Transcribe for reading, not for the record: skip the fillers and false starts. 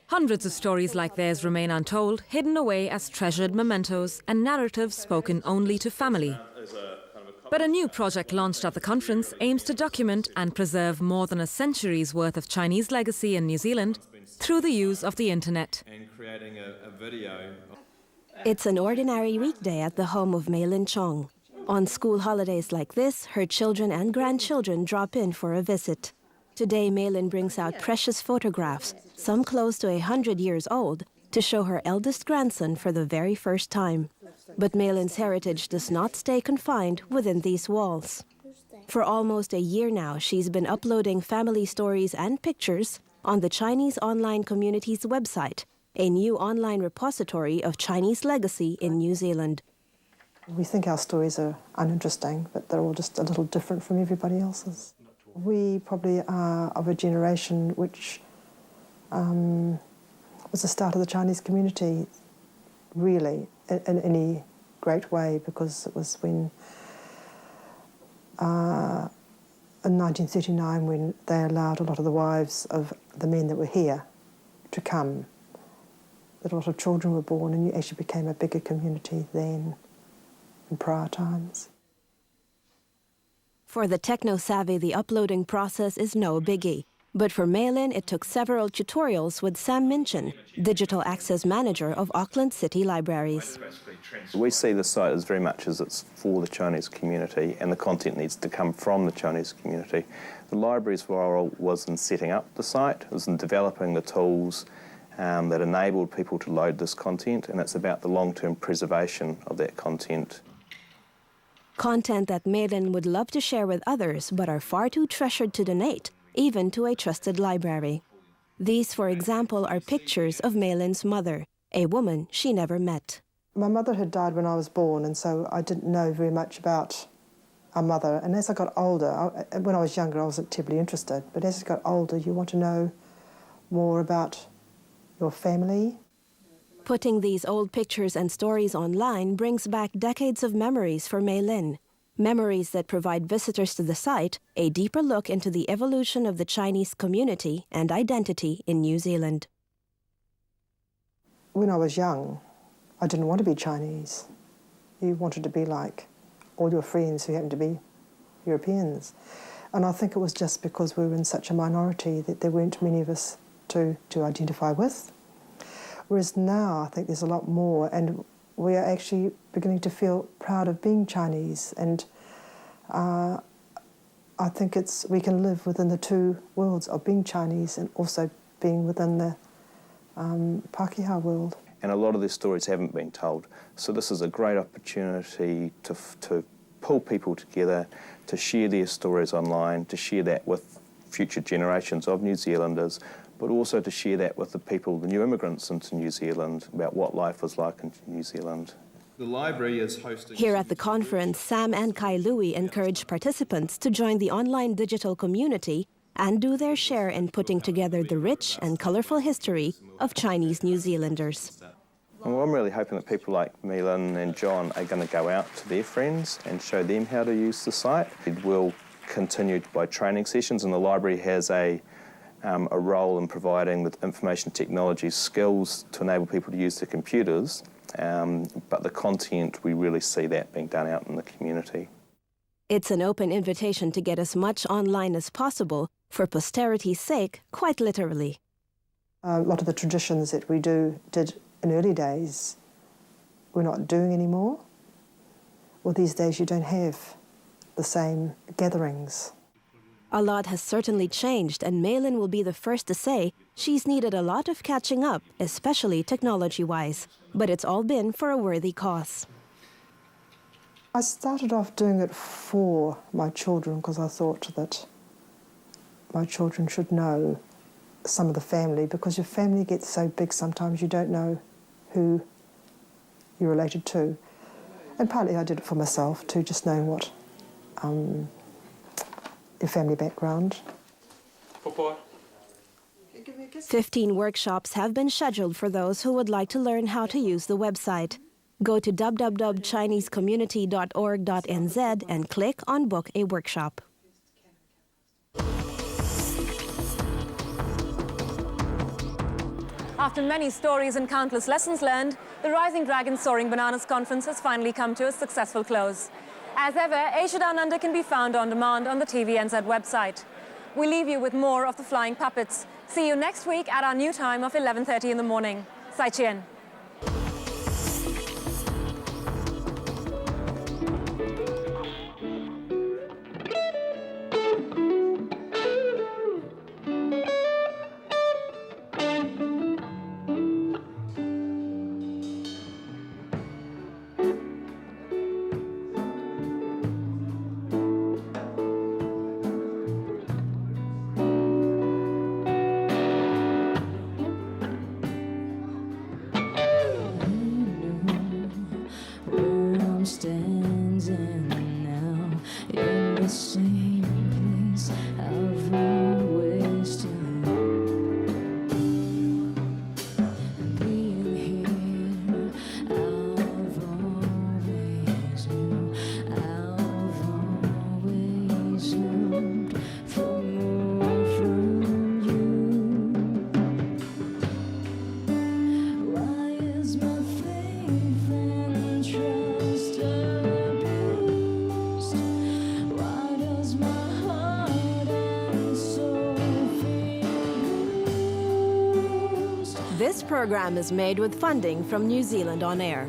Hundreds of stories like theirs remain untold, hidden away as treasured mementos and narratives spoken only to family. But a new project launched at the conference aims to document and preserve more than a century's worth of Chinese legacy in New Zealand through the use of the internet. It's an ordinary weekday at the home of Mei Lin Chong. On school holidays like this, her children and grandchildren drop in for a visit. Today, Mei Lin brings out precious photographs, some close to 100 years old, to show her eldest grandson for the very first time. But Mei Lin's heritage does not stay confined within these walls. For almost a year now, she's been uploading family stories and pictures on the Chinese online community's website, a new online repository of Chinese legacy in New Zealand. We think our stories are uninteresting, but they're all just a little different from everybody else's. We probably are of a generation which was the start of the Chinese community, really, in any great way, because it was when, in 1939, when they allowed a lot of the wives of the men that were here to come, that a lot of children were born, and you actually became a bigger community than in prior times. For the techno-savvy, the uploading process is no biggie. But for Mei Lin, it took several tutorials with Sam Minchin, Digital Access Manager of Auckland City Libraries. We see the site as very much as it's for the Chinese community, and the content needs to come from the Chinese community. The library's role was in setting up the site, was in developing the tools that enabled people to load this content, and it's about the long-term preservation of that content. Content that Mei Lin would love to share with others, but are far too treasured to donate, even to a trusted library. These, for example, are pictures of Mei Lin's mother, a woman she never met. My mother had died when I was born, and so I didn't know very much about our mother. And as I got older, when I was younger, I wasn't terribly interested, but as I got older, you want to know more about your family. Putting these old pictures and stories online brings back decades of memories for Mei Lin. Memories that provide visitors to the site a deeper look into the evolution of the Chinese community and identity in New Zealand. When I was young, I didn't want to be Chinese. You wanted to be like all your friends who happened to be Europeans. And I think it was just because we were in such a minority that there weren't many of us to identify with. Whereas now I think there's a lot more, and we are actually beginning to feel proud of being Chinese, and I think we can live within the two worlds of being Chinese and also being within the Pākehā world. And a lot of these stories haven't been told, so this is a great opportunity to pull people together, to share their stories online, to share that with future generations of New Zealanders, but also to share that with the people, the new immigrants into New Zealand, about what life was like in New Zealand. The library is hosting... Here at the conference, Sam and Kai Louie encourage participants to join the online digital community and do their share in putting together the rich and colourful history of Chinese New Zealanders. Well, I'm really hoping that people like Mei Lin and John are going to go out to their friends and show them how to use the site. It will continue by training sessions, and the library has a role in providing the information technology skills to enable people to use their computers, but the content, we really see that being done out in the community. It's an open invitation to get as much online as possible, for posterity's sake, quite literally. A lot of the traditions that we did in early days, we're not doing anymore. Well, these days you don't have the same gatherings. A lot has certainly changed, and Mei Lin will be the first to say she's needed a lot of catching up, especially technology-wise. But it's all been for a worthy cause. I started off doing it for my children because I thought that my children should know some of the family, because your family gets so big sometimes you don't know who you're related to. And partly I did it for myself too, just knowing what your family background. 15 workshops have been scheduled for those who would like to learn how to use the website. Go to www.chinesecommunity.org.nz and click on Book a Workshop. After many stories and countless lessons learned, the Rising Dragon Soaring Bananas Conference has finally come to a successful close. As ever, Asia Down Under can be found on demand on the TVNZ website. We leave you with more of the Flying Puppets. See you next week at our new time of 11:30 in the morning. Sai Chien. I'm standing now in the same place I've always done. Being here, I've always knew, I've always hoped for more from you. Why is my faith and trust abused? Why does my heart and soul feel bruised? This program is made with funding from New Zealand On Air.